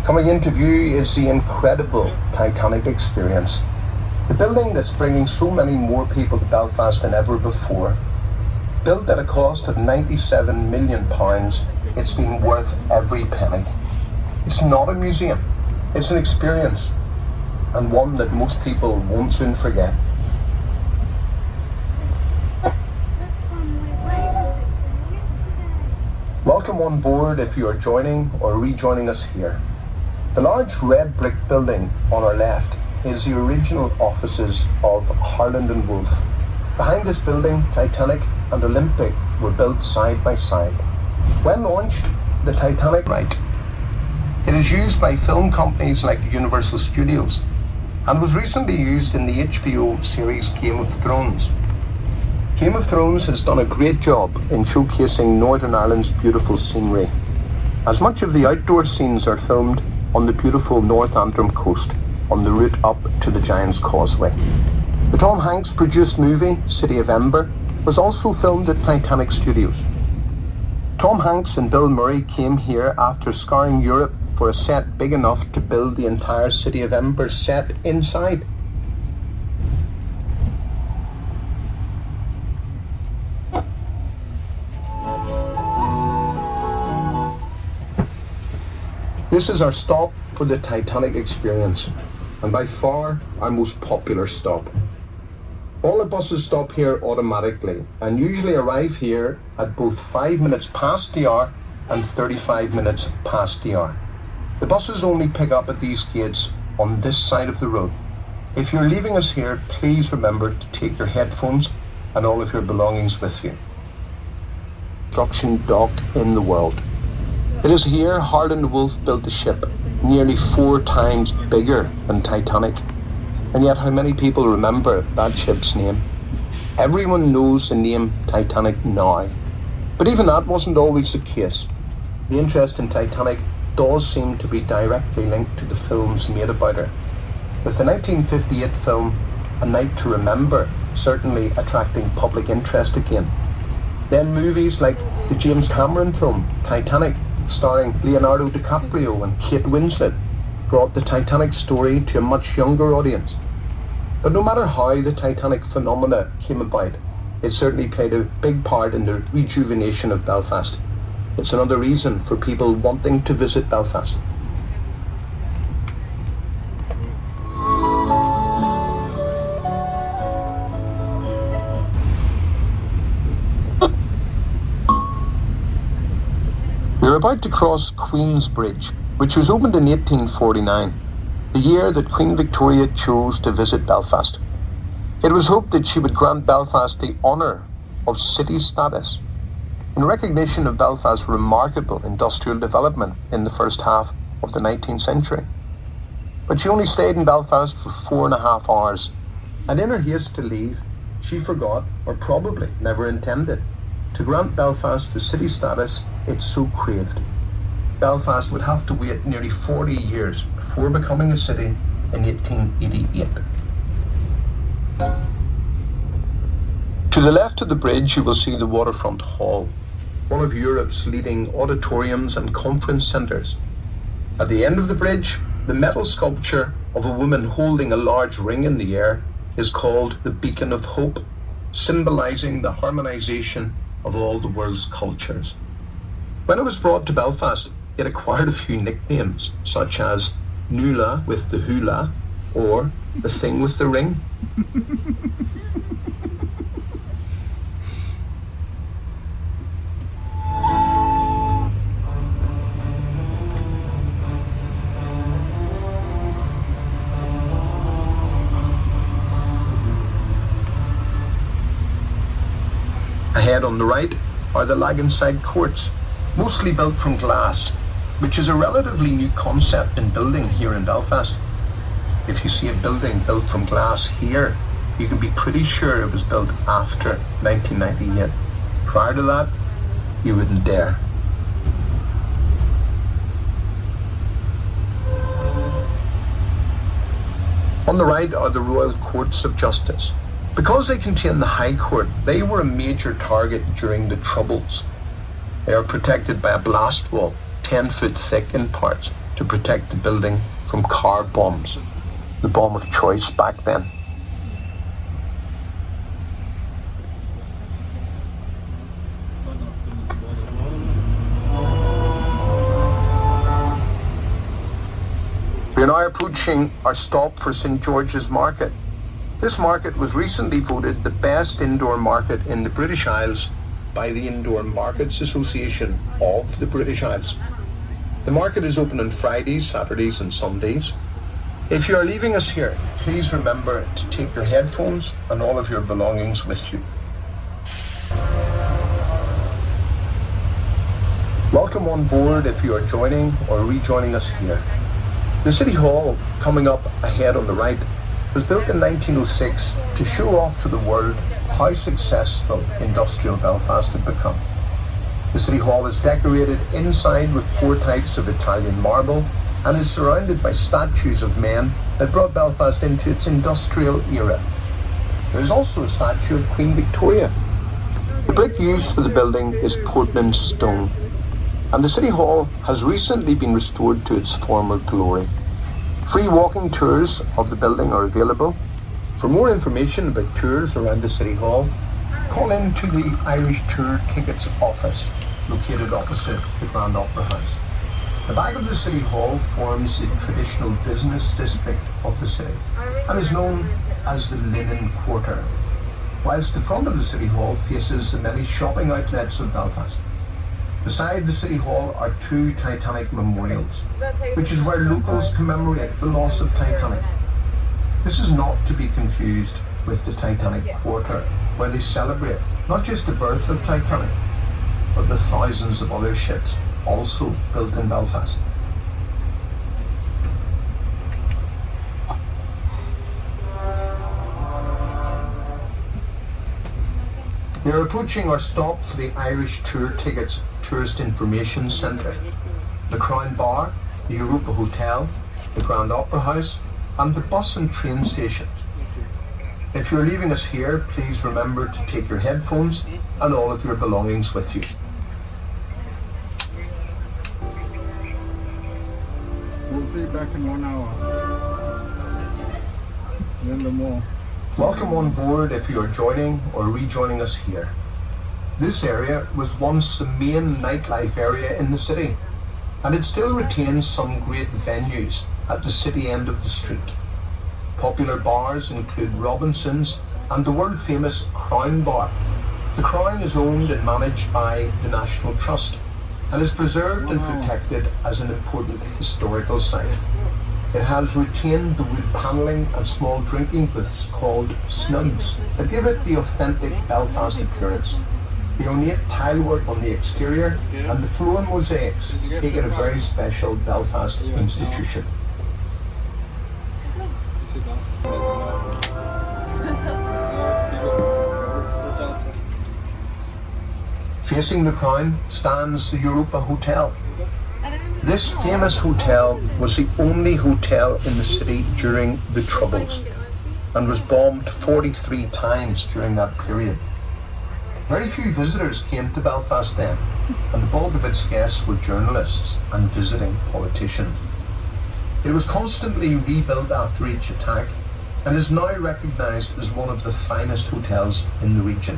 Coming into view is the incredible Titanic experience. The building that's bringing so many more people to Belfast than ever before. Built at a cost of £97 million, it's been worth every penny. It's not a museum, it's an experience, and one that most people won't soon forget. Welcome on board if you are joining or rejoining us here. The large red brick building on our left is the original offices of Harland and Wolff. Behind this building, Titanic and Olympic were built side by side. When launched, the Titanic It is used by film companies like Universal Studios and was recently used in the HBO series Game of Thrones. Game of Thrones has done a great job in showcasing Northern Ireland's beautiful scenery, as much of the outdoor scenes are filmed on the beautiful North Antrim coast on the route up to the Giant's Causeway. The Tom Hanks produced movie City of Ember was also filmed at Titanic Studios. Tom Hanks and Bill Murray came here after scouring Europe for a set big enough to build the entire City of Ember set inside. This is our stop for the Titanic experience, and by far our most popular stop. All the buses stop here automatically and usually arrive here at both 5 minutes past the hour and 35 minutes past the hour. The buses only pick up at these gates on this side of the road. If you're leaving us here, please remember to take your headphones and all of your belongings with you. Construction dock in the world. It is here Harland and Wolff built the ship, nearly 4 times bigger than Titanic. And yet how many people remember that ship's name? Everyone knows the name Titanic now. But even that wasn't always the case. The interest in Titanic does seem to be directly linked to the films made about her, with the 1958 film A Night to Remember certainly attracting public interest again. Then movies like the James Cameron film Titanic, starring Leonardo DiCaprio and Kate Winslet, brought the Titanic story to a much younger audience. But no matter how the Titanic phenomena came about, it certainly played a big part in the rejuvenation of Belfast. It's another reason for people wanting to visit Belfast. We're about to cross Queen's Bridge, which was opened in 1849, the year that Queen Victoria chose to visit Belfast. It was hoped that she would grant Belfast the honour of city status, in recognition of Belfast's remarkable industrial development in the first half of the 19th century. But she only stayed in Belfast for 4.5 hours, and in her haste to leave, she forgot, or probably never intended, to grant Belfast the city status it so craved. Belfast would have to wait nearly 40 years before becoming a city in 1888. To the left of the bridge you will see the Waterfront Hall, one of Europe's leading auditoriums and conference centres. At the end of the bridge, the metal sculpture of a woman holding a large ring in the air is called the Beacon of Hope, symbolising the harmonisation of all the world's cultures. When it was brought to Belfast, it acquired a few nicknames, such as Nula with the hula, or the thing with the ring. Ahead on the right are the Laganside Courts, mostly built from glass, which is a relatively new concept in building here in Belfast. If you see a building built from glass here, you can be pretty sure it was built after 1998. Prior to that, you wouldn't dare. On the right are the Royal Courts of Justice. Because they contain the High Court, they were a major target during the Troubles. They are protected by a blast wall, 10 foot thick in parts, to protect the building from car bombs, the bomb of choice back then. We are now approaching our stop for St. George's Market. This market was recently voted the best indoor market in the British Isles by the Indoor Markets Association of the British Isles. The market is open on Fridays, Saturdays and Sundays. If you are leaving us here, please remember to take your headphones and all of your belongings with you. Welcome on board if you are joining or rejoining us here. The City Hall, coming up ahead on the right, was built in 1906 to show off to the world how successful industrial Belfast had become. The City Hall is decorated inside with 4 types of Italian marble and is surrounded by statues of men that brought Belfast into its industrial era. There is also a statue of Queen Victoria. The brick used for the building is Portland stone, and the City Hall has recently been restored to its former glory. Free walking tours of the building are available. For more information about tours around the City Hall, call in to the Irish Tour Tickets office located opposite the Grand Opera House. The back of the City Hall forms the traditional business district of the city and is known as the Linen Quarter, whilst the front of the City Hall faces the many shopping outlets of Belfast. Beside the City Hall are 2 Titanic memorials, which is where locals commemorate the loss of Titanic. This is not to be confused with the Titanic Quarter, where they celebrate not just the birth of Titanic, but the thousands of other ships also built in Belfast. We are approaching our stop for the Irish Tour Tickets Tourist Information Centre, the Crown Bar, the Europa Hotel, the Grand Opera House and the bus and train stations. If you are leaving us here, please remember to take your headphones and all of your belongings with you. We'll see you back in 1 hour. Then the more. Welcome on board if you are joining or rejoining us here. This area was once the main nightlife area in the city, and it still retains some great venues at the city end of the street. Popular bars include Robinson's and the world famous Crown Bar. The Crown is owned and managed by the National Trust and is preserved and protected as an important historical site. It has retained the wood panelling and small drinking booths called snubs that give it the authentic Belfast appearance. The ornate tilework on the exterior and the floor mosaics make it a very special Belfast institution. Facing the Crown stands the Europa Hotel. This famous hotel was the only hotel in the city during the Troubles and was bombed 43 times during that period. Very few visitors came to Belfast then, and the bulk of its guests were journalists and visiting politicians. It was constantly rebuilt after each attack and is now recognised as one of the finest hotels in the region.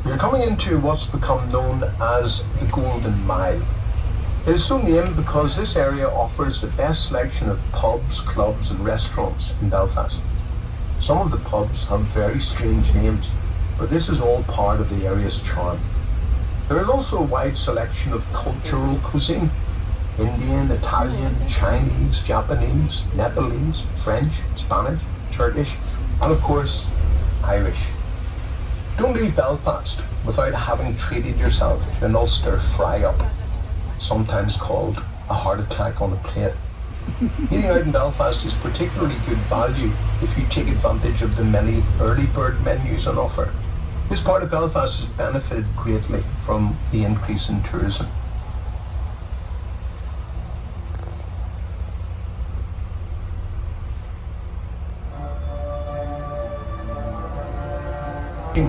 We're coming into what's become known as the Golden Mile. It is so named because this area offers the best selection of pubs, clubs and restaurants in Belfast. Some of the pubs have very strange names, but this is all part of the area's charm. There is also a wide selection of cultural cuisine: Indian, Italian, Chinese, Japanese, Nepalese, French, Spanish, Turkish, and of course, Irish. Don't leave Belfast without having treated yourself to an Ulster fry-up, sometimes called a heart attack on a plate. Eating out in Belfast is particularly good value if you take advantage of the many early bird menus on offer. This part of Belfast has benefited greatly from the increase in tourism.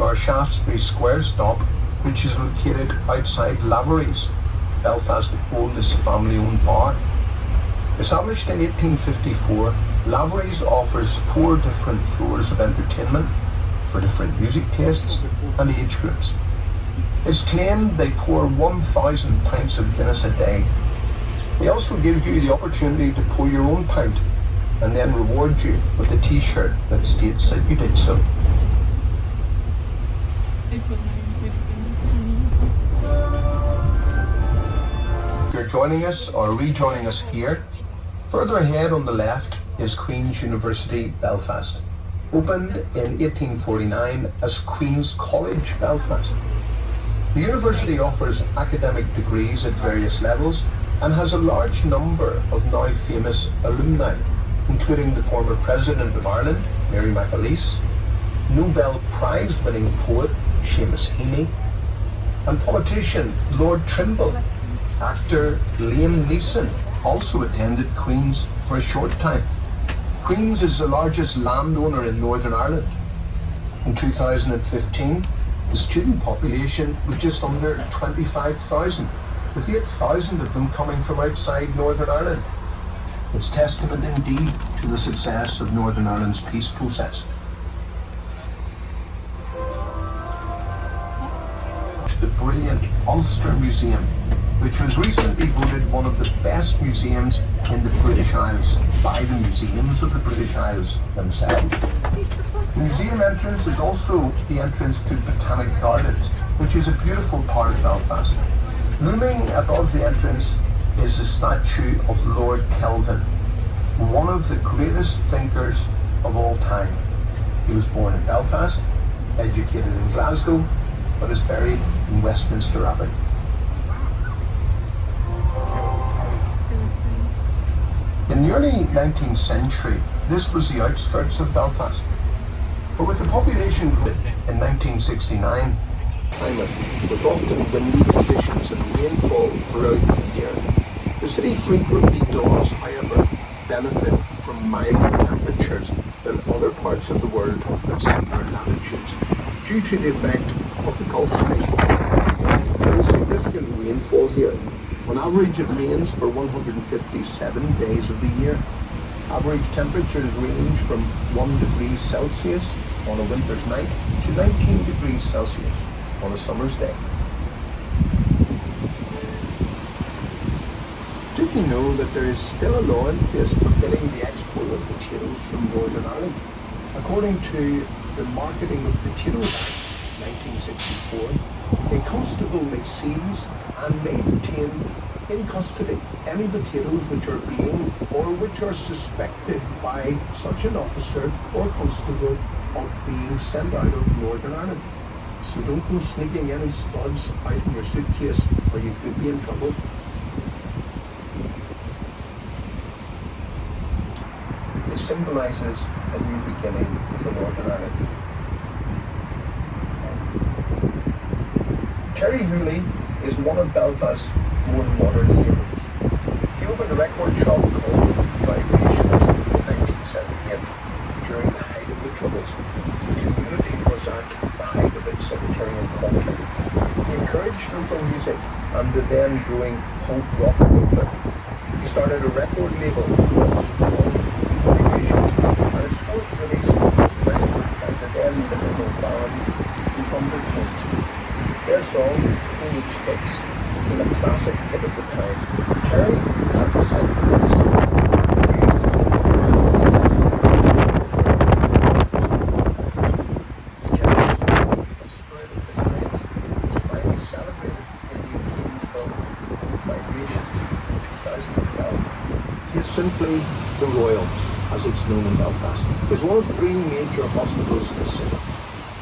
Our Shaftesbury Square stop, which is located outside Lavery's, Belfast's oldest family-owned bar. Established in 1854, Lavery's offers 4 different floors of entertainment for different music tastes and age groups. It's claimed they pour 1,000 pints of Guinness a day. They also give you the opportunity to pour your own pint and then reward you with a t-shirt that states that you did so. If you're joining us or rejoining us here, further ahead on the left is Queen's University Belfast, opened in 1849 as Queen's College Belfast. The university offers academic degrees at various levels and has a large number of now famous alumni, including the former President of Ireland, Mary McAleese, Nobel Prize-winning poet Seamus Heaney, and politician Lord Trimble. Actor Liam Neeson also attended Queen's for a short time. Queen's is the largest landowner in Northern Ireland. In 2015, the student population was just under 25,000, with 8,000 of them coming from outside Northern Ireland. It's testament indeed to the success of Northern Ireland's peace process. The brilliant Ulster Museum, which was recently voted one of the best museums in the British Isles by the Museums of the British Isles themselves. The museum entrance is also the entrance to Botanic Gardens, which is a beautiful part of Belfast. Looming above the entrance is the statue of Lord Kelvin, one of the greatest thinkers of all time. He was born in Belfast, educated in Glasgow, but is buried in Westminster Abbey. In the early 19th century, this was the outskirts of Belfast. But with the population growth in 1969, climate, with often windy conditions and rainfall throughout the year, the city frequently does, however, benefit from milder temperatures than other parts of the world at similar latitudes, due to the effect of the Gulf Stream. There is significant rainfall here. On average, it rains for 157 days of the year. Average temperatures range from 1 degree Celsius on a winter's night to 19 degrees Celsius on a summer's day. Did you know that there is still a law in place forbidding the export of potatoes from Northern Ireland? According to the Marketing of Potatoes Act 1964, a constable may seize and may retain in custody any potatoes which are being or which are suspected by such an officer or constable of being sent out of Northern Ireland. So don't go sneaking any spuds out in your suitcase or you could be in trouble. It symbolises a new beginning for Northern Ireland. Terry Hooley is one of Belfast's more modern neighbours. He opened a record shop called Vibrations in 1978 during the height of the Troubles. The community was at the height of its sectarian conflict. He encouraged local music and the then growing punk rock movement. He started a record label called Vibrations, and its fourth release was directed by the then liminal band The Undertones. Their song, Teenage Hits, became a classic hit of the time. Terry was at the center of this. He raised his generosity and spirit of defiance was finally celebrated simply the Royal, as it's known in Belfast. It was one of three major hospitals in the city.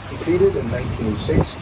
Completed in 1906,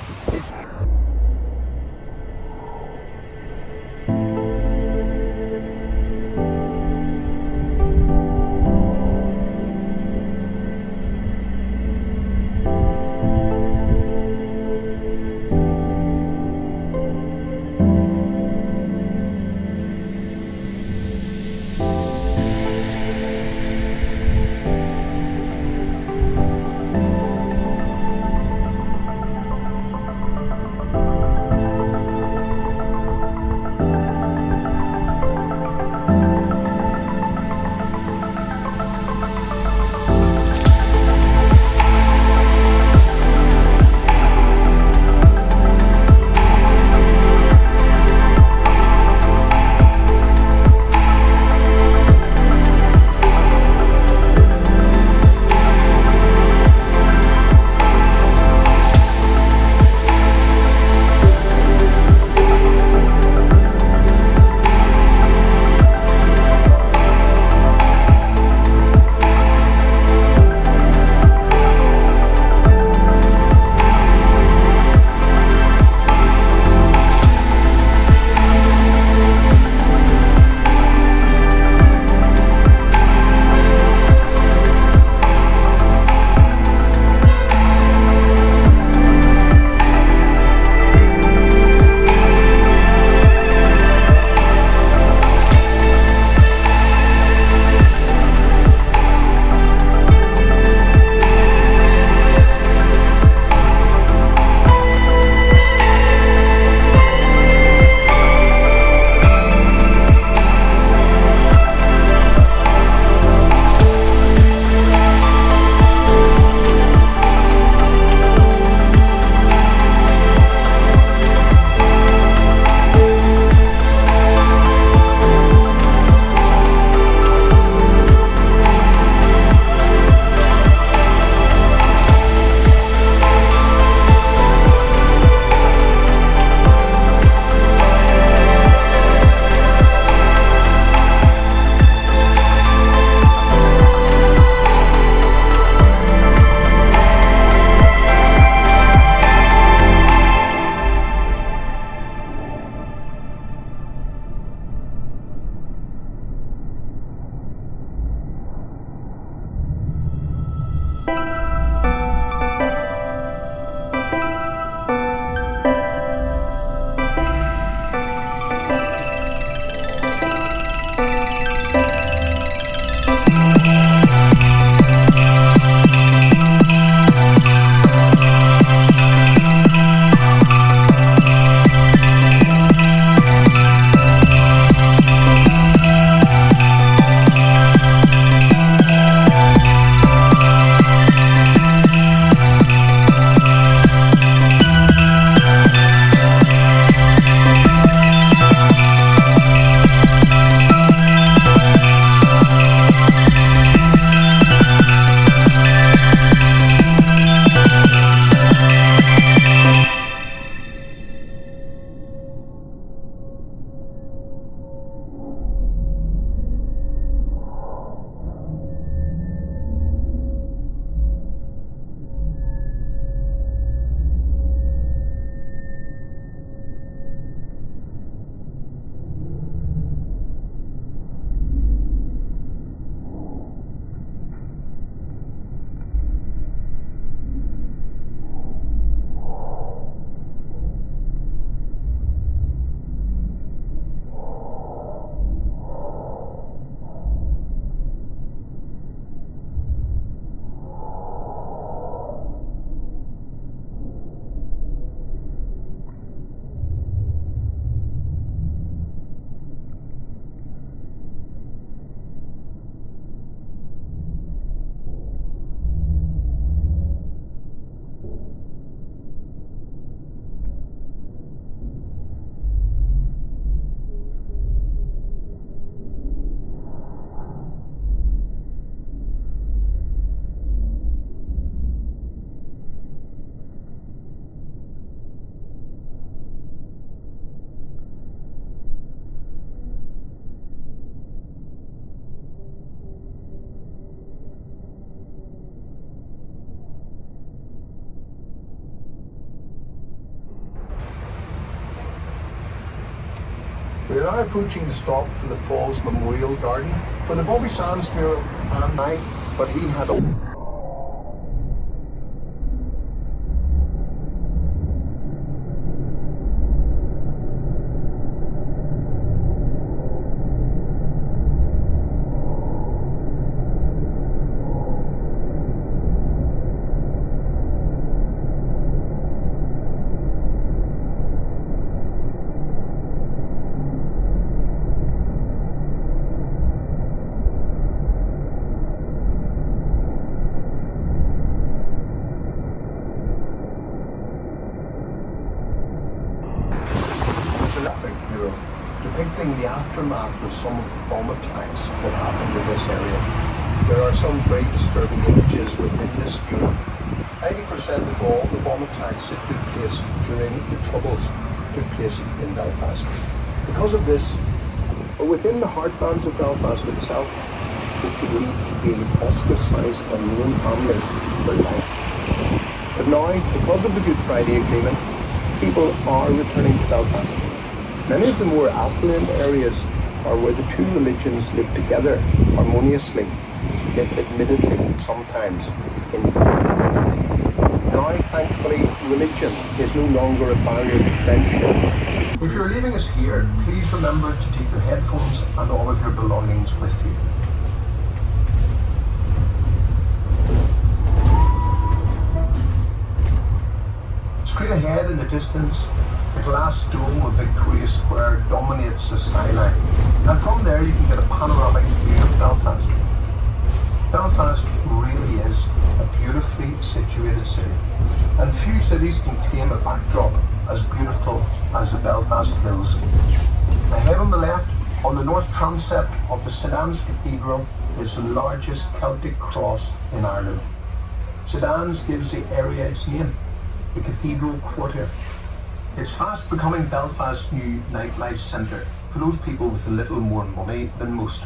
We are now approaching the stop for the Falls Memorial Garden for the Bobby Sands mural and I, but he had a... Graphic mural depicting the aftermath of some of the bomb attacks that happened in this area. There are some very disturbing images within this mural. 90% of all the bomb attacks that took place during the Troubles took place in Belfast. Because of this, within the heartlands of Belfast itself, it believed to be ostracised by known family for life. But now, because of the Good Friday Agreement, people are returning to Belfast. Many of the more affluent areas are where the two religions live together harmoniously, if admittedly sometimes in anonymity. Now, thankfully, religion is no longer a barrier to friendship. If you're leaving us here, please remember to take your headphones and all of your belongings with you. Straight ahead in the distance, the glass dome of Victoria Square dominates the skyline, and from there you can get a panoramic view of Belfast. Belfast really is a beautifully situated city, and few cities can claim a backdrop as beautiful as the Belfast Hills. Ahead on the left, on the north transept of the St Anne's Cathedral, is the largest Celtic cross in Ireland. St Anne's gives the area its name, the Cathedral Quarter. It's fast becoming Belfast's new nightlife centre for those people with a little more money than most,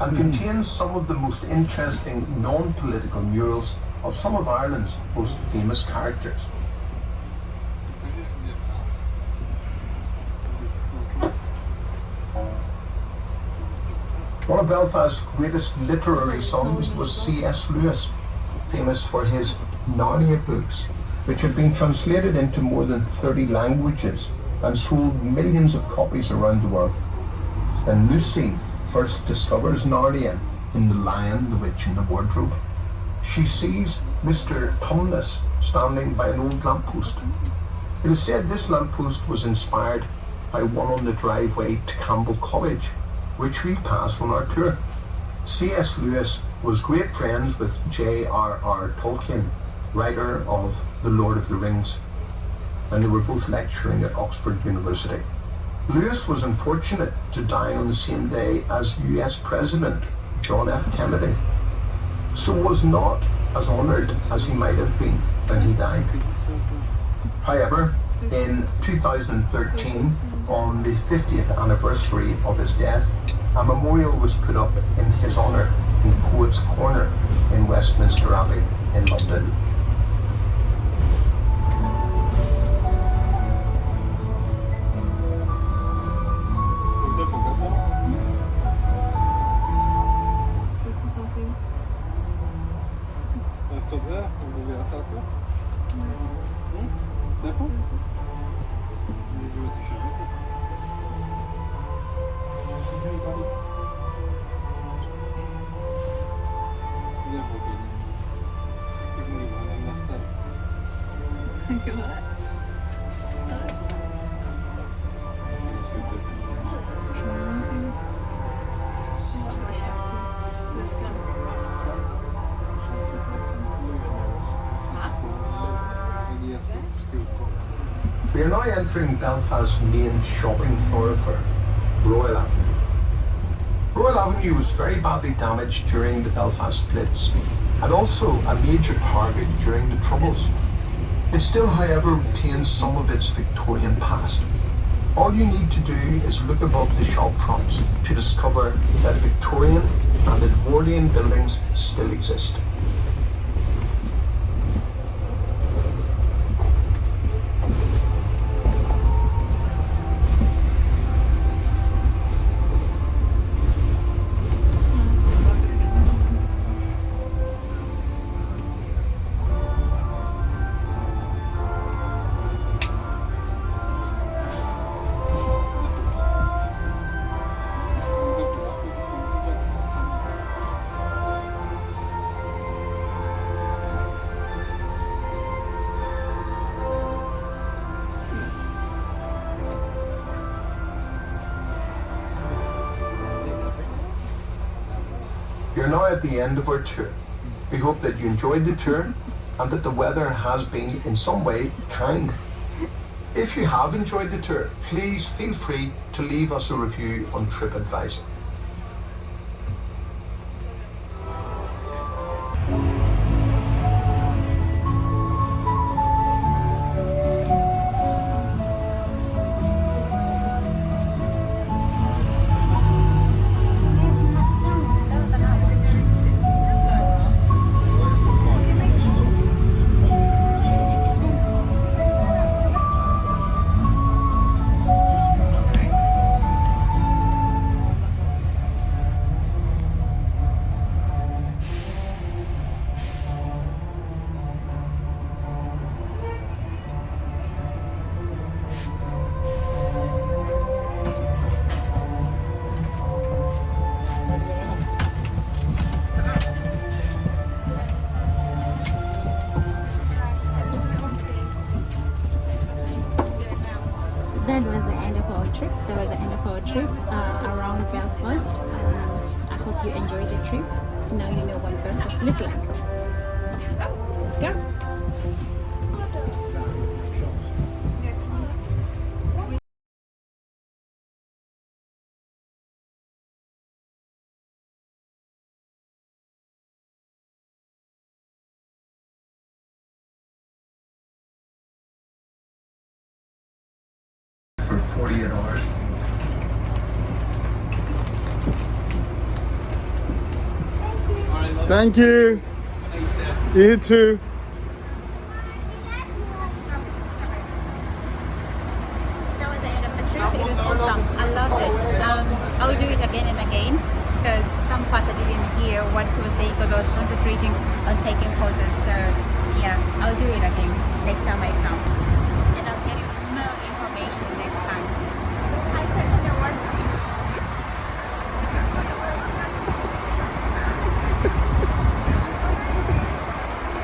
and contains some of the most interesting non-political murals of some of Ireland's most famous characters. One of Belfast's greatest literary sons was C.S. Lewis, famous for his Narnia books, which had been translated into more than 30 languages and sold millions of copies around the world. And Lucy first discovers Narnia in The Lion, the Witch and the Wardrobe. She sees Mr. Tumnus standing by an old lamppost. It is said this lamppost was inspired by one on the driveway to Campbell College, which we pass on our tour. C.S. Lewis was great friends with J.R.R. Tolkien, writer of The Lord of the Rings, and they were both lecturing at Oxford University. Lewis was unfortunate to die on the same day as US President John F. Kennedy, so was not as honoured as he might have been when he died. However, in 2013, on the 50th anniversary of his death, a memorial was put up in his honour in Poets' Corner in Westminster Abbey in London. We are now entering Belfast's main shopping thoroughfare, Royal Avenue. Royal Avenue was very badly damaged during the Belfast Blitz, and also a major target during the Troubles. It still, however, retains some of its Victorian past. All you need to do is look above the shop fronts to discover that Victorian and Edwardian buildings still exist. You're now at the end of our tour. We hope that you enjoyed the tour and that the weather has been in some way kind. If you have enjoyed the tour, please feel free to leave us a review on TripAdvisor. That was the end of our trip. That was the end of our trip around Belfast. I hope you enjoyed the trip. Now you know what Belfast look like. So, let's go. For 48 hours. Thank you. You too. That was the end of the trip. It was awesome. I loved it. I will do it again and again because some parts I didn't hear what he was saying because I was concentrating on taking photos. So yeah, I'll do it again next time I come.